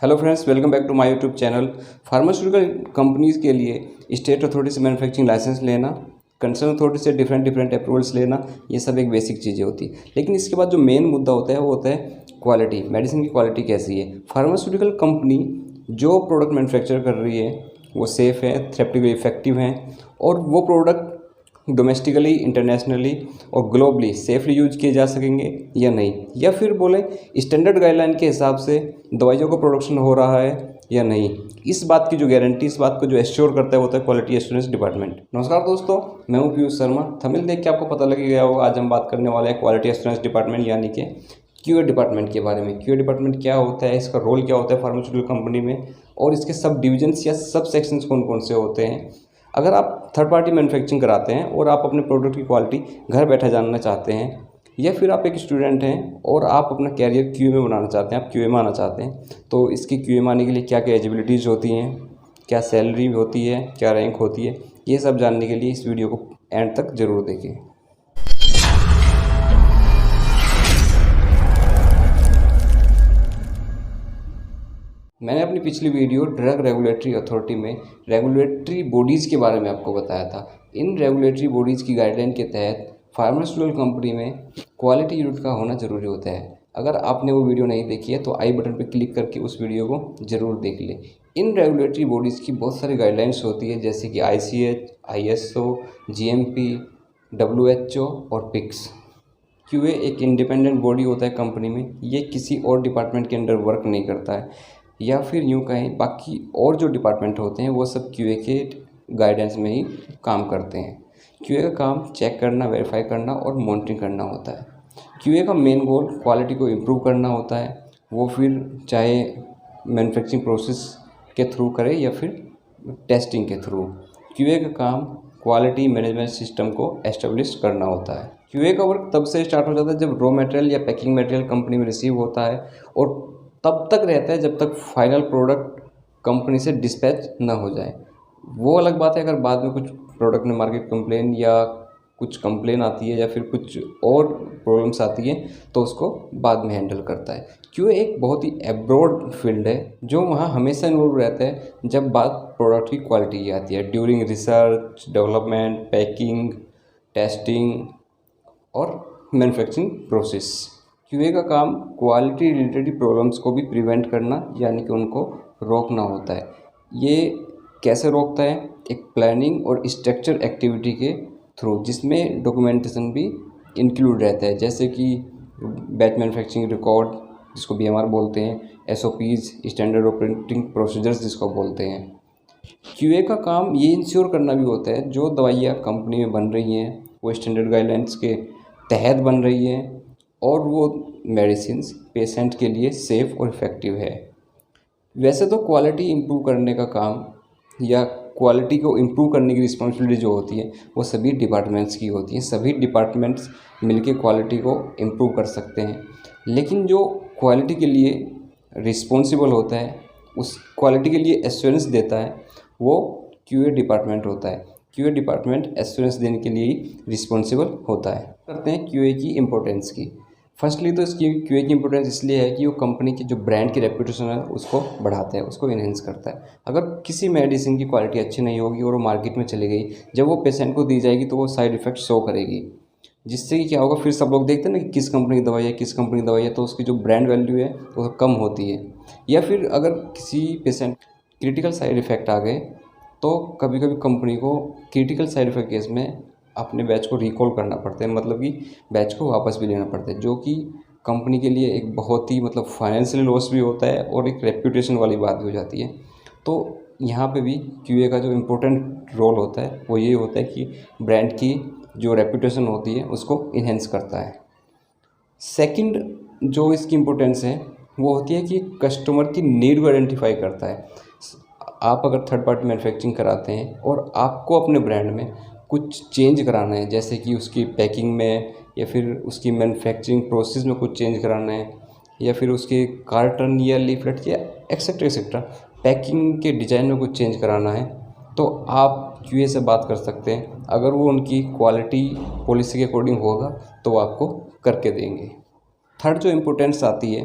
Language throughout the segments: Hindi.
Hello friends, welcome back to my YouTube channel. Pharmaceutical companies के लिए स्टेट अथॉरिटी से मैन्युफैक्चरिंग लाइसेंस लेना, कंसर्न अथॉरिटी से डिफरेंट अप्रूवल्स लेना, ये सब एक बेसिक चीज़ें होती है। लेकिन इसके बाद जो मेन मुद्दा होता है वो होता है क्वालिटी। मेडिसिन की क्वालिटी कैसी है। फार्मास्यूटिकल कंपनी जो प्रोडक्ट मैन्युफैक्चर कर रही है वो सेफ़ है, थेरेप्यूटिकली इफेक्टिव हैं और वो प्रोडक्ट डोमेस्टिकली, इंटरनेशनली और ग्लोबली सेफली यूज किए जा सकेंगे या नहीं, या फिर बोले स्टैंडर्ड गाइडलाइन के हिसाब से दवाइयों का प्रोडक्शन हो रहा है या नहीं। इस बात की जो गारंटी, इस बात को जो एश्योर करता है वो होता है क्वालिटी एश्योरेंस डिपार्टमेंट। नमस्कार दोस्तों, मैं हूं पीयूष शर्मा। थंबनेल देख के आपको पता लग गया होगा, आज हम बात करने वाले हैं क्वालिटी एश्योरेंस डिपार्टमेंट यानी कि क्यूए डिपार्टमेंट के बारे में। क्यूए डिपार्टमेंट क्या होता है, इसका रोल क्या होता है फार्मास्यूटिकल कंपनी में, और इसके सब डिविजन्स या सब सेक्शंस कौन कौन से होते हैं। अगर आप थर्ड पार्टी मैन्युफैक्चरिंग कराते हैं और आप अपने प्रोडक्ट की क्वालिटी घर बैठे जानना चाहते हैं, या फिर आप एक स्टूडेंट हैं और आप अपना कैरियर क्यूए में बनाना चाहते हैं, आप क्यूए में आना चाहते हैं, तो इसकी क्यूए में आने के लिए क्या क्या एलिजिबिलिटीज़ होती हैं, क्या सैलरी होती है, क्या रैंक होती है, ये सब जानने के लिए इस वीडियो को एंड तक ज़रूर देखें। मैंने अपनी पिछली वीडियो ड्रग रेगुलेटरी अथॉरिटी में रेगुलेटरी बॉडीज़ के बारे में आपको बताया था। इन रेगुलेटरी बॉडीज़ की गाइडलाइन के तहत फार्मास्यूटिकल कंपनी में क्वालिटी यूनिट का होना ज़रूरी होता है। अगर आपने वो वीडियो नहीं देखी है तो आई बटन पर क्लिक करके उस वीडियो को ज़रूर देख लें। इन रेगुलेटरी बॉडीज़ की बहुत सारी गाइडलाइंस होती है, जैसे कि ICH, ISO, GMP, WHO और PICS। क्यूए एक इंडिपेंडेंट बॉडी होता है कंपनी में, ये किसी और डिपार्टमेंट के अंडर वर्क नहीं करता है, या फिर यूँ कहें बाकी और जो डिपार्टमेंट होते हैं वो सब क्यूए के गाइडेंस में ही काम करते हैं। क्यूए का काम चेक करना, वेरीफाई करना और मॉनिटरिंग करना होता है। क्यूए का मेन गोल क्वालिटी को इम्प्रूव करना होता है, वो फिर चाहे मैन्युफैक्चरिंग प्रोसेस के थ्रू करे या फिर टेस्टिंग के थ्रू। क्यूए का काम क्वालिटी मैनेजमेंट सिस्टम को एस्टेब्लिश करना होता है। क्यूए का वर्क तब से स्टार्ट हो जाता है जब रॉ मटेरियल या पैकिंग मटेरियल कंपनी में रिसीव होता है, और तब तक रहता है जब तक फाइनल प्रोडक्ट कंपनी से डिस्पैच ना हो जाए। वो अलग बात है अगर बाद में कुछ प्रोडक्ट में मार्केट कंप्लेन या कुछ कंप्लेन आती है या फिर कुछ और प्रॉब्लम्स आती है तो उसको बाद में हैंडल करता है। क्यों एक बहुत ही एब्रॉड फील्ड है जो वहाँ हमेशा इन्वॉल्व रहता है जब बात प्रोडक्ट की क्वालिटी की आती है, during research, development, packing, testing और मैन्युफैक्चरिंग प्रोसेस। क्यूए का काम क्वालिटी रिलेटेड प्रॉब्लम्स को भी प्रिवेंट करना यानी कि उनको रोकना होता है। ये कैसे रोकता है? एक प्लानिंग और स्ट्रक्चर एक्टिविटी के थ्रू, जिसमें डॉक्यूमेंटेशन भी इंक्लूड रहता है, जैसे कि बैच मैन्युफैक्चरिंग रिकॉर्ड जिसको BMR बोलते हैं, SOPs, स्टैंडर्ड ऑपरेटिंग प्रोसीजर्स जिसको बोलते हैं। क्यूए का काम ये इंश्योर करना भी होता है जो दवाइयाँ कंपनी में बन रही हैं वो स्टैंडर्ड गाइडलाइंस के तहत बन रही हैं और वो मेडिसिन्स पेशेंट के लिए सेफ़ और इफ़ेक्टिव है। वैसे तो क्वालिटी इम्प्रूव करने का काम या क्वालिटी को इम्प्रूव करने की रिस्पॉन्सिबिलिटी जो होती है वो सभी डिपार्टमेंट्स की होती है। सभी डिपार्टमेंट्स मिलके क्वालिटी को इम्प्रूव कर सकते हैं, लेकिन जो क्वालिटी के लिए रिस्पॉन्सिबल होता है, उस क्वालिटी के लिए एश्योरेंस देता है, वो क्यूए डिपार्टमेंट होता है। क्यूए डिपार्टमेंट एश्योरेंस देने के लिए ही रिस्पॉन्सिबल होता है। करते हैं क्यूए की इम्पोर्टेंस की। फर्स्टली तो इसकी क्यूए की इंपॉर्टेंस इसलिए है कि वो कंपनी की जो ब्रांड की रेपुटेशन है उसको बढ़ाता है, उसको इन्हेंस करता है। अगर किसी मेडिसिन की क्वालिटी अच्छी नहीं होगी और वो मार्केट में चली गई, जब वो पेशेंट को दी जाएगी तो वो साइड इफ़ेक्ट शो करेगी, जिससे कि क्या होगा, फिर सब लोग देखते हैं ना कि किस कंपनी की दवाई है, किस कंपनी की दवाई है, तो उसकी जो ब्रांड वैल्यू है वो कम होती है। या फिर अगर किसी पेशेंट क्रिटिकल साइड इफ़ेक्ट आ गए तो कभी कभी कंपनी को क्रिटिकल साइड इफ़ेक्ट केस में अपने बैच को रिकॉल करना पड़ता है, मतलब कि बैच को वापस भी लेना पड़ता है, जो कि कंपनी के लिए एक बहुत ही फाइनेंशियल लॉस भी होता है और एक रेप्यूटेशन वाली बात भी हो जाती है। तो यहाँ पे भी क्यूए का जो इम्पोर्टेंट रोल होता है वो ये होता है कि ब्रांड की जो रेप्यूटेशन होती है उसको इन्हेंस करता है। सेकंड जो इसकी इम्पोर्टेंस है वो होती है कि कस्टमर की नीड को आइडेंटिफाई करता है। आप अगर थर्ड पार्टी मैन्युफैक्चरिंग कराते हैं और आपको अपने ब्रांड में कुछ चेंज कराना है, जैसे कि उसकी पैकिंग में या फिर उसकी मैन्युफैक्चरिंग प्रोसेस में कुछ चेंज कराना है, या फिर उसके कार्टन या लीफलेट या एक्सेट्रा पैकिंग के डिज़ाइन में कुछ चेंज कराना है, तो आप क्यूए से बात कर सकते हैं। अगर वो उनकी क्वालिटी पॉलिसी के अकॉर्डिंग होगा तो वो आपको करके देंगे। थर्ड जो इम्पोर्टेंस आती है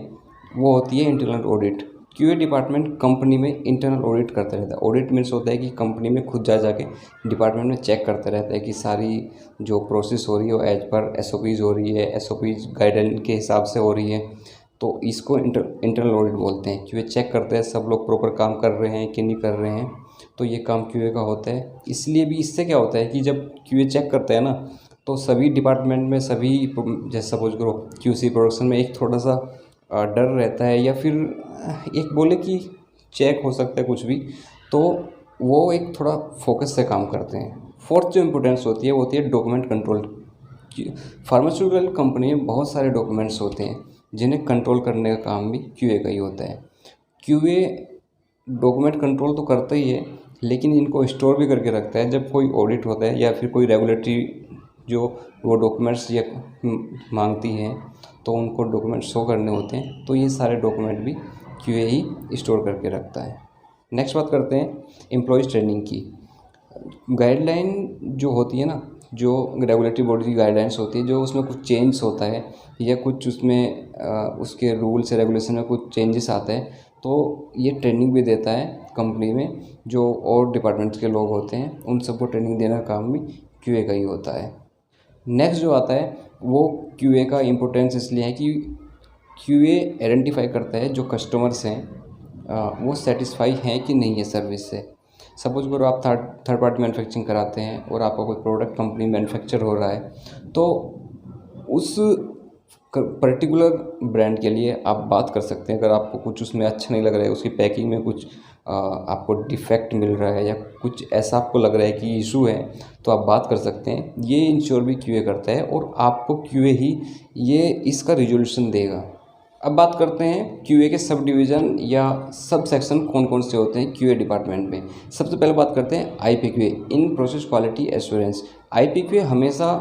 वो होती है internal audit. QA department company में इंटरनल ऑडिट करता रहता है। ऑडिट मीन्स होता है कि कंपनी में खुद जा जाके डिपार्टमेंट में चेक करता रहता है कि सारी जो प्रोसेस हो रही है वो एज पर एसओपीज़ हो रही है, एसओपीज़ गाइडलाइन के हिसाब से हो रही है। तो इसको इंटरनल ऑडिट बोलते हैं। क्यूए चेक करते हैं सब लोग प्रॉपर काम कर रहे हैं कि नहीं कर रहे हैं, तो ये काम क्यूए का होता है। इसलिए भी इससे क्या होता है कि जब क्यूए चेक करते हैं ना, तो सभी डिपार्टमेंट में सभी, जैसे सपोज करो क्यूसी प्रोडक्शन में एक थोड़ा सा डर रहता है, या फिर एक बोले कि चेक हो सकता है कुछ भी, तो वो एक थोड़ा फोकस से काम करते हैं। फोर्थ जो इम्पोर्टेंस होती है वो होती है डॉक्यूमेंट कंट्रोल। फार्मास्यूटिकल कंपनी में बहुत सारे डॉक्यूमेंट्स होते हैं जिन्हें कंट्रोल करने का काम भी क्यूए का ही होता है। क्यूए डॉक्यूमेंट कंट्रोल तो करता ही है, लेकिन इनको स्टोर भी करके रखता है। जब कोई ऑडिट होता है या फिर कोई रेगुलेटरी जो वो डॉक्यूमेंट्स या मांगती हैं, तो उनको डॉक्यूमेंट शो करने होते हैं, तो ये सारे डॉक्यूमेंट भी क्यूए ही स्टोर करके रखता है। नेक्स्ट बात करते हैं एम्प्लॉयज़ ट्रेनिंग की। गाइडलाइन जो होती है ना, जो रेगुलेटरी बॉडी की गाइडलाइंस होती है, जो उसमें कुछ चेंज होता है या कुछ उसमें उसके रूल्स रेगुलेशन में कुछ चेंजेस आते हैं, तो ये ट्रेनिंग भी देता है कंपनी में। जो और डिपार्टमेंट्स के लोग होते हैं उन सबको ट्रेनिंग देने का काम भी क्यूए का ही होता है। नेक्स्ट जो आता है वो क्यूए का इम्पोर्टेंस इसलिए है कि क्यूए आइडेंटिफाई करता है जो कस्टमर्स हैं वो सेटिस्फाई हैं कि नहीं है सर्विस से। सपोज करो आप थर्ड पार्टी मैन्युफैक्चरिंग कराते हैं और आपका कोई प्रोडक्ट कंपनी मैन्युफैक्चर हो रहा है, तो उस पर्टिकुलर ब्रांड के लिए आप बात कर सकते हैं। अगर आपको कुछ उसमें अच्छा नहीं लग रहा है, उसकी पैकिंग में कुछ आपको डिफेक्ट मिल रहा है या कुछ ऐसा आपको लग रहा है कि इशू है, तो आप बात कर सकते हैं। ये इंश्योर भी क्यूए करता है और आपको क्यूए ही ये इसका रिजोल्यूशन देगा। अब बात करते हैं क्यूए के सब डिवीज़न या सब सेक्शन कौन कौन से होते हैं क्यूए डिपार्टमेंट में। सबसे पहले बात करते हैं आईपीक्यूए, इन प्रोसेस क्वालिटी एश्योरेंस। आईपीक्यूए हमेशा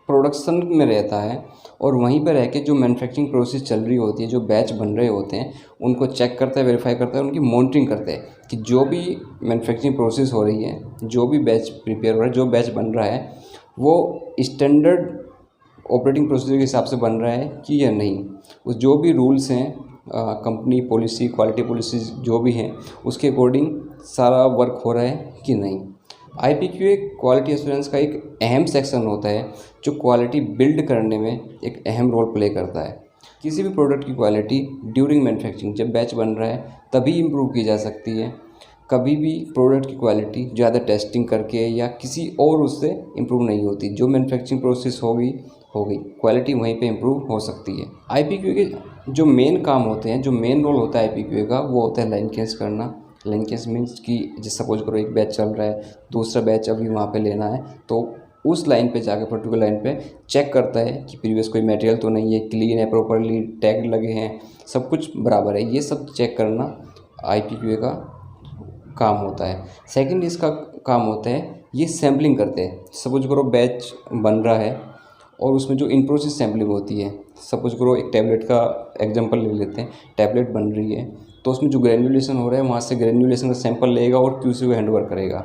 प्रोडक्शन में रहता है और वहीं पर रह के जो मैन्युफैक्चरिंग प्रोसेस चल रही होती है, जो बैच बन रहे होते हैं, उनको चेक करता है, वेरीफाई करता है, उनकी मॉनिटरिंग करता है कि जो भी मैन्युफैक्चरिंग प्रोसेस हो रही है, जो भी बैच प्रिपेयर हो रहा है, जो बैच बन रहा है, वो स्टैंडर्ड ऑपरेटिंग प्रोसीजर के हिसाब से बन रहा है कि या नहीं। उस जो भी रूल्स हैं, कंपनी पॉलिसी, क्वालिटी पॉलिसी जो भी हैं, उसके अकॉर्डिंग सारा वर्क हो रहा है कि नहीं। आईपीक्यूए क्वालिटी एश्योरेंस का एक अहम सेक्शन होता है जो क्वालिटी बिल्ड करने में एक अहम रोल प्ले करता है। किसी भी प्रोडक्ट की क्वालिटी ड्यूरिंग मैन्युफैक्चरिंग, जब बैच बन रहा है तभी इम्प्रूव की जा सकती है। कभी भी प्रोडक्ट की क्वालिटी ज़्यादा टेस्टिंग करके या किसी और उससे इम्प्रूव नहीं होती। जो मैन्युफैक्चरिंग प्रोसेस होगी क्वालिटी वहीं पे इम्प्रूव हो सकती है। आईपीक्यूए के जो मेन काम होते हैं, जो मेन रोल होता है आईपीक्यूए का, वो होता है लाइन केस करना। लाइन केस मीन्स कि जैसे सपोज करो एक बैच चल रहा है, दूसरा बैच अभी वहाँ पे लेना है, तो उस लाइन पे जाके पर्टिकुलर लाइन पे चेक करता है कि प्रीवियस कोई मटेरियल तो नहीं है, क्लीन है, प्रॉपरली टैग लगे हैं, सब कुछ बराबर है। ये सब चेक करना आईपीक्यूए का काम होता है। सेकंड इसका काम होता है ये सैम्पलिंग करते हैं। सपोज करो बैच बन रहा है और उसमें जो इन प्रोसेस सैम्पलिंग होती है, सपोज करो एक टैबलेट का एग्जांपल ले लेते हैं। टैबलेट बन रही है तो उसमें जो ग्रेन्युलेशन हो रहा है, वहाँ से ग्रेन्युलेशन का सैंपल लेगा और क्यूसी को हैंड ओवर करेगा।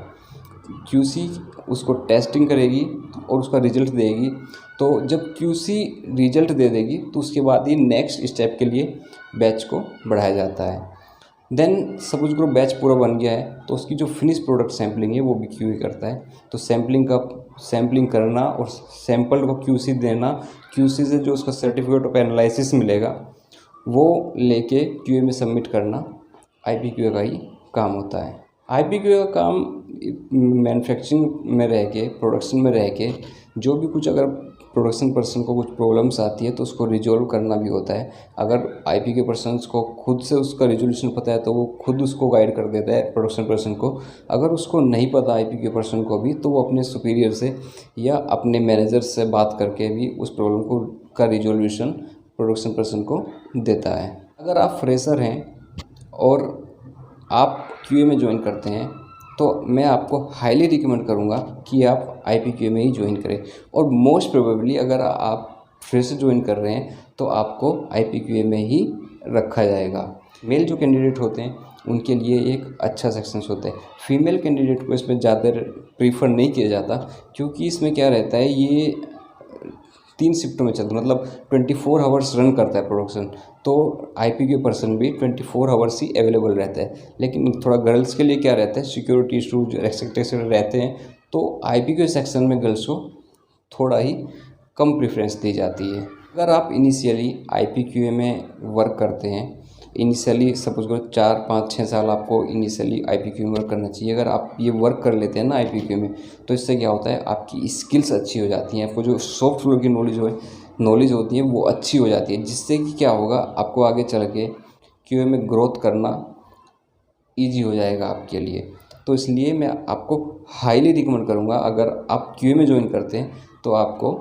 क्यूसी उसको टेस्टिंग करेगी और उसका रिजल्ट देगी। तो जब क्यूसी रिजल्ट दे देगी तो उसके बाद ही नेक्स्ट स्टेप के लिए बैच को बढ़ाया जाता है। देन सपोज करो बैच पूरा बन गया है तो उसकी जो फिनिश प्रोडक्ट सैम्पलिंग है वो भी क्यूए करता है। तो सैम्पलिंग करना और सैंपल को क्यूसी देना, क्यूसी से जो उसका सर्टिफिकेट ऑफ एनालिसिस मिलेगा वो लेके क्यूए में सबमिट करना आईपीक्यूए का ही काम होता है। आईपीक्यूए का काम मैन्युफैक्चरिंग में रह के, प्रोडक्शन में रह के, जो भी कुछ अगर प्रोडक्शन पर्सन को कुछ प्रॉब्लम्स आती है तो उसको रिजॉल्व करना भी होता है। अगर आईपीक्यूए पर्सन्स को खुद से उसका रिजोल्यूशन पता है तो वो खुद उसको गाइड कर देता है प्रोडक्शन पर्सन को। अगर उसको नहीं पता आईपीक्यूए पर्सन को भी, तो वो अपने सुपीरियर से या अपने मैनेजर से बात करके भी उस प्रॉब्लम को का रिजोल्यूशन प्रोडक्शन पर्सन को देता है। अगर आप फ्रेशर हैं और आप क्यूए में ज्वाइन करते हैं तो मैं आपको हाईली रिकमेंड करूंगा कि आप आईपीक्यूए में ही ज्वाइन करें। और मोस्ट प्रोबेबली अगर आप फ्रेशर ज्वाइन कर रहे हैं तो आपको आईपीक्यूए में ही रखा जाएगा। मेल जो कैंडिडेट होते हैं उनके लिए एक अच्छा सेक्शंस होता है। फीमेल कैंडिडेट को इसमें ज़्यादा प्रीफर नहीं किया जाता, क्योंकि इसमें क्या रहता है, ये 3 शिफ्टों में चलता है, मतलब 24 आवर्स रन करता है प्रोडक्शन। तो IPQA पर्सन भी 24 आवर्स ही अवेलेबल रहता है। लेकिन थोड़ा गर्ल्स के लिए क्या रहता है, सिक्योरिटी इशूज एक्सेट्रा रहते हैं, तो IPQA सेक्शन में गर्ल्स को थोड़ा ही कम प्रेफरेंस दी जाती है। अगर आप इनिशियली IPQA में वर्क करते हैं, इनिशियली सपोज करो 4 5 6 साल आपको इनिशियली IPQA में वर्क करना चाहिए। अगर आप ये वर्क कर लेते हैं ना IPQA में, तो इससे क्या होता है, आपकी स्किल्स अच्छी हो जाती हैं, आपको जो सॉफ्ट फ्लोर की नॉलेज होती है वो अच्छी हो जाती है, जिससे कि क्या होगा, आपको आगे चल के QA में ग्रोथ करना ईजी हो जाएगा आपके लिए। तो इसलिए मैं आपको हाईली रिकमेंड करूँगा, अगर आप QA में ज्वाइन करते हैं तो आपको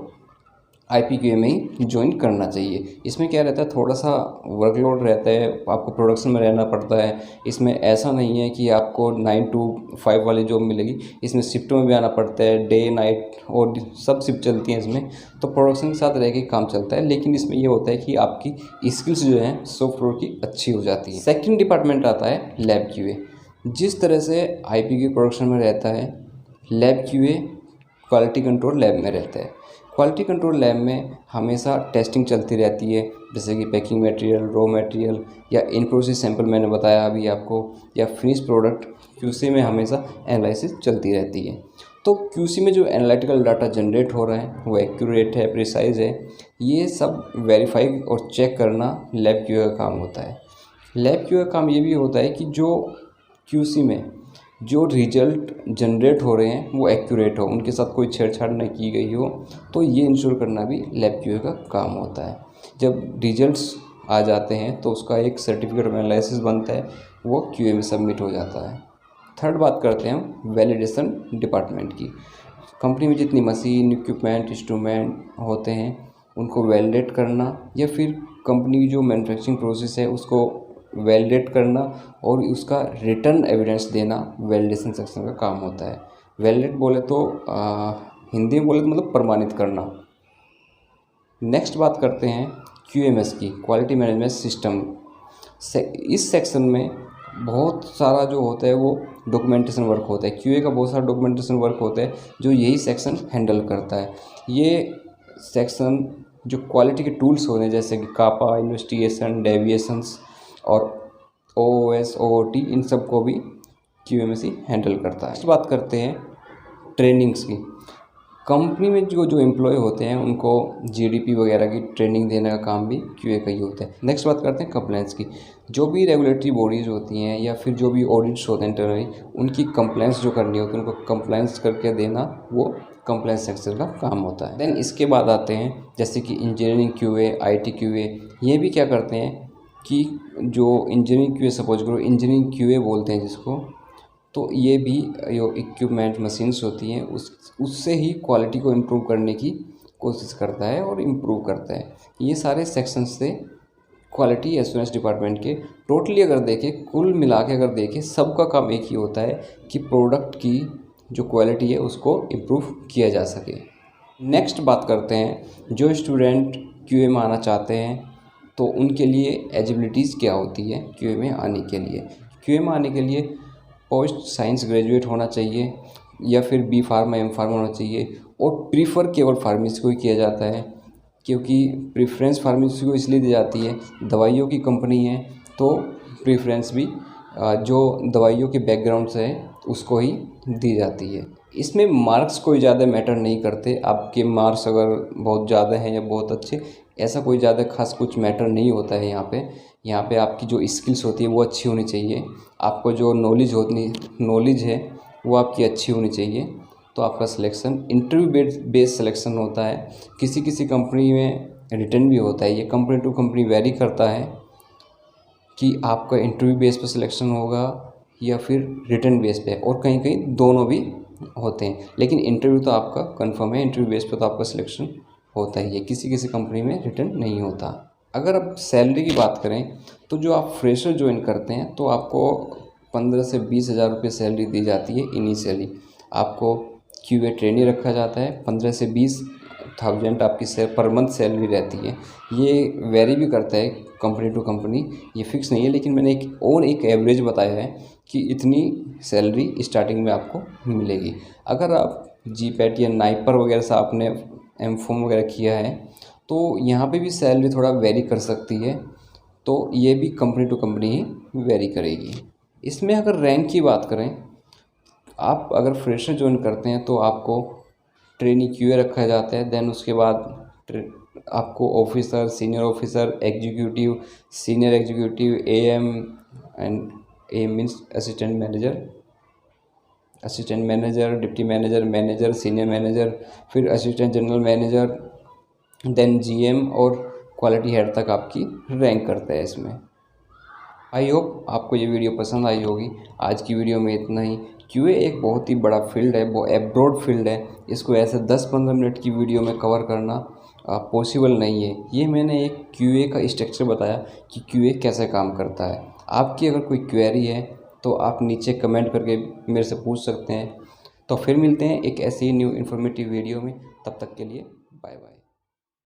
IPQA में ही ज्वाइन करना चाहिए। इसमें क्या रहता है, थोड़ा सा वर्कलोड रहता है, आपको प्रोडक्शन में रहना पड़ता है। इसमें ऐसा नहीं है कि आपको 9 to 5 वाली जॉब मिलेगी, इसमें शिफ्टों में भी आना पड़ता है, डे नाइट और सब शिफ्ट चलती हैं इसमें, तो प्रोडक्शन के साथ रह के काम चलता है। लेकिन इसमें ये होता है कि आपकी स्किल्स जो हैं सॉफ्टवेयर की अच्छी हो जाती है। सेकेंड डिपार्टमेंट आता है लैब QA। जिस तरह से IPQA प्रोडक्शन में रहता है, lab QA quality control lab में रहता है। क्वालिटी कंट्रोल लैब में हमेशा टेस्टिंग चलती रहती है, जैसे कि पैकिंग मटेरियल, रॉ मटेरियल, या इन प्रोसेस सैंपल मैंने बताया अभी आपको, या फिनिश प्रोडक्ट QC में हमेशा एनालिसिस चलती रहती है। तो QC में जो एनालिटिकल डाटा जनरेट हो रहे हैं वो एक्यूरेट है, प्रिसाइज है, ये सब वेरीफाई और चेक करना लैब QA का काम होता है। लैब QA का काम ये भी होता है कि जो QC में जो रिजल्ट जनरेट हो रहे हैं वो एक्यूरेट हो, उनके साथ कोई छेड़छाड़ नहीं की गई हो, तो ये इंश्योर करना भी लैब QA का काम होता है। जब रिजल्ट्स आ जाते हैं तो उसका एक सर्टिफिकेट ऑफ एनालिसिस बनता है, वो QA में सबमिट हो जाता है। थर्ड बात करते हैं हम वैलिडेशन डिपार्टमेंट की। कंपनी में जितनी मशीन, इक्विपमेंट, इंस्ट्रूमेंट होते हैं उनको वैलिडेट करना, या फिर कंपनी की जो मैन्युफैक्चरिंग प्रोसेस है उसको वैलिडेट करना और उसका रिटर्न एविडेंस देना वैलिडेशन सेक्शन का काम होता है। वैलिडेट बोले तो हिंदी में बोले तो मतलब प्रमाणित करना। नेक्स्ट बात करते हैं QMS की, क्वालिटी मैनेजमेंट सिस्टम। इस सेक्शन में बहुत सारा जो होता है वो डॉक्यूमेंटेशन वर्क होता है। QA का बहुत सारा डॉक्यूमेंटेशन वर्क होता है जो यही सेक्शन हैंडल करता है। ये सेक्शन जो क्वालिटी के टूल्स होते हैं जैसे कि कापा, इन्वेस्टिगेशन, डेविएशंस और OOS, OOT, इन सब को भी QMS ही हैंडल करता है। इस बात करते हैं ट्रेनिंग्स की। कंपनी में जो एम्प्लॉय होते हैं उनको GDP वगैरह की ट्रेनिंग देने का काम भी QA का ही होता है। नेक्स्ट बात करते हैं कंप्लायंस की। जो भी रेगुलेटरी बॉडीज़ होती हैं या फिर जो भी ऑडिट्स होते हैं इंटरनली, उनकी कंप्लायंस जो करनी होती है उनको कंप्लायंस करके देना वो कंप्लायंस सेक्शन का काम होता है। देन इसके बाद आते हैं जैसे कि इंजीनियरिंग QA, IT QA। ये भी क्या करते हैं कि जो इंजीनियरिंग QA, सपोज करो इंजीनियरिंग QA बोलते हैं जिसको, तो ये भी जो इक्विपमेंट मशीन्स होती हैं उससे ही क्वालिटी को इम्प्रूव करने की कोशिश करता है और इम्प्रूव करता है। ये सारे सेक्शंस से क्वालिटी एश्योरेंस डिपार्टमेंट के टोटली अगर देखें, कुल मिला के अगर देखें, सबका काम एक ही होता है कि प्रोडक्ट की जो क्वालिटी है उसको इम्प्रूव किया जा सके। नेक्स्ट बात करते हैं जो स्टूडेंट QA में आना चाहते हैं तो उनके लिए एलिजिबिलिटीज़ क्या होती है QA में आने के लिए। QA में आने के लिए पोस्ट साइंस ग्रेजुएट होना चाहिए या फिर B फार्मा M फार्मा होना चाहिए, और प्रीफर केवल फार्मेसी को ही किया जाता है, क्योंकि प्रेफरेंस फार्मेसी को इसलिए दी जाती है, दवाइयों की कंपनी है तो प्रेफरेंस भी जो दवाइयों के बैकग्राउंड से है उसको ही दी जाती है। इसमें मार्क्स कोई ज़्यादा मैटर नहीं करते, आपके मार्क्स अगर बहुत ज़्यादा हैं या बहुत अच्छे, ऐसा कोई ज़्यादा खास कुछ मैटर नहीं होता है। यहाँ पे आपकी जो स्किल्स होती है वो अच्छी होनी चाहिए, आपको जो नॉलेज है वो आपकी अच्छी होनी चाहिए, तो आपका सिलेक्शन इंटरव्यू बेस्ड सिलेक्शन होता है। किसी कंपनी में रिटर्न भी होता है, ये कंपनी टू कंपनी वेरी करता है कि आपका इंटरव्यू बेस पर सिलेक्शन होगा या फिर रिटर्न बेस पे, और कहीं कहीं दोनों भी होते हैं, लेकिन इंटरव्यू तो आपका कंफर्म है, इंटरव्यू बेस पे तो आपका सिलेक्शन होता ही है, किसी कंपनी में रिटर्न नहीं होता। अगर आप सैलरी की बात करें तो जो आप फ्रेशर ज्वाइन करते हैं तो आपको 15 से 20 हज़ार रुपये सैलरी दी जाती है इनिशियली। आपको QA ट्रेनी रखा जाता है, 15 से 20,000 आपकी पर मंथ सैलरी रहती है। ये वेरी भी करता है कंपनी टू कंपनी, ये फिक्स नहीं है, लेकिन मैंने एक एवरेज बताया है कि इतनी सैलरी स्टार्टिंग में आपको मिलेगी। अगर आप GPAT या नाइपर वगैरह से आपने एमकॉम वगैरह किया है, तो यहाँ पे भी सैलरी थोड़ा वेरी कर सकती है। तो ये भी कंपनी टू कंपनी ही वेरी करेगी। इसमें अगर रैंक की बात करें, आप अगर फ्रेशर ज्वाइन करते हैं तो आपको ट्रेनी क्यूए रखा जाता है। देन उसके बाद आपको officer, senior officer, executive, senior executive, AM and AM means assistant manager, deputy manager, manager, senior manager, फिर assistant general manager, then GM और क्वालिटी हेड तक आपकी रैंक करता है इसमें। आई होप आपको ये वीडियो पसंद आई होगी। आज की वीडियो में इतना ही। क्यूए एक बहुत ही बड़ा फील्ड है, वो एब्रॉड फील्ड है। इसको ऐसे 10-15 मिनट की वीडियो में कवर करना पॉसिबल नहीं है। ये मैंने एक क्यूए का स्ट्रक्चर बताया कि क्यूए कैसे काम करता है। आपकी अगर कोई क्वेरी है तो आप नीचे कमेंट करके मेरे से पूछ सकते हैं। तो फिर मिलते हैं एक ऐसी न्यू इन्फॉर्मेटिव वीडियो में। तब तक के लिए बाय बाय।